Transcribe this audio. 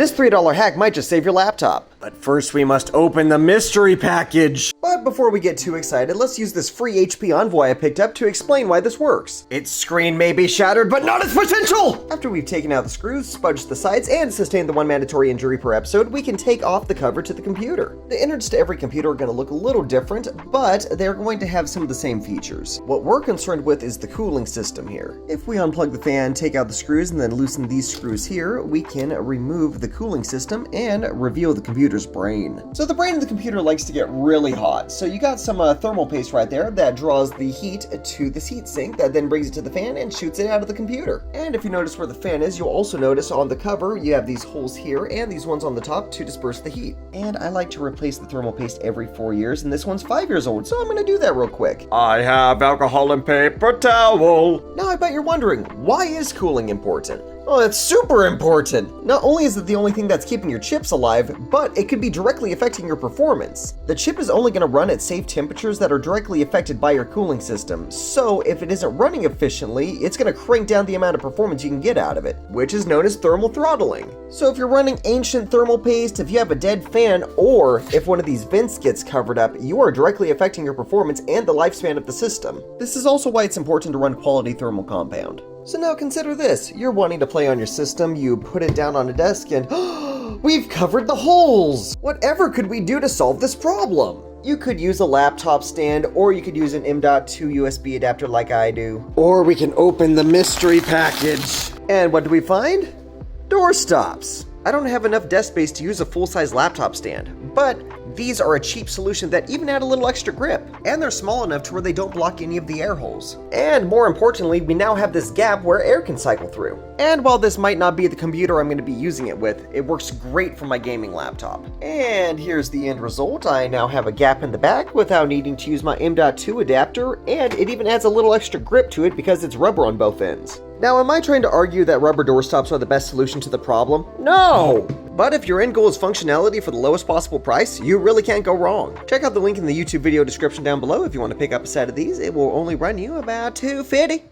This $3 hack might just save your laptop. But first we must open the mystery package. But before we get too excited, let's use this free HP Envoy I picked up to explain why this works. Its screen may be shattered, but not its potential! After we've taken out the screws, spudged the sides, and sustained the one mandatory injury per episode, we can take off the cover to the computer. The innards to every computer are going to look a little different, but they're going to have some of the same features. What we're concerned with is the cooling system here. If we unplug the fan, take out the screws, and then loosen these screws here, we can remove the cooling system and reveal the computer's brain. So the brain of the computer likes to get really hot, so you got some thermal paste right there that draws the heat to this heat sink that then brings it to the fan and shoots it out of the computer. And if you notice where the fan is, you'll also notice on the cover you have these holes here and these ones on the top to disperse the heat. And I like to replace the thermal paste every 4 years, and this one's 5 years old, so I'm gonna do that real quick. I have alcohol and paper towel. Now I bet you're wondering, why is cooling important? Well, it's super important! Not only is it the only thing that's keeping your chips alive, but it could be directly affecting your performance. The chip is only going to run at safe temperatures that are directly affected by your cooling system, so if it isn't running efficiently, it's going to crank down the amount of performance you can get out of it, which is known as thermal throttling. So if you're running ancient thermal paste, if you have a dead fan, or if one of these vents gets covered up, you are directly affecting your performance and the lifespan of the system. This is also why it's important to run quality thermal compound. So now consider this, you're wanting to play on your system, you put it down on a desk and we've covered the holes! Whatever could we do to solve this problem? You could use a laptop stand, or you could use an M.2 USB adapter like I do. Or we can open the mystery package. And what do we find? Door stops. I don't have enough desk space to use a full-size laptop stand, but these are a cheap solution that even add a little extra grip, and they're small enough to where they don't block any of the air holes. And more importantly, we now have this gap where air can cycle through. And while this might not be the computer I'm going to be using it with, it works great for my gaming laptop. And here's the end result. I now have a gap in the back without needing to use my M.2 adapter, and it even adds a little extra grip to it because it's rubber on both ends. Now, am I trying to argue that rubber door stops are the best solution to the problem? No! But if your end goal is functionality for the lowest possible price, you really can't go wrong. Check out the link in the YouTube video description down below if you want to pick up a set of these. It will only run you about $250.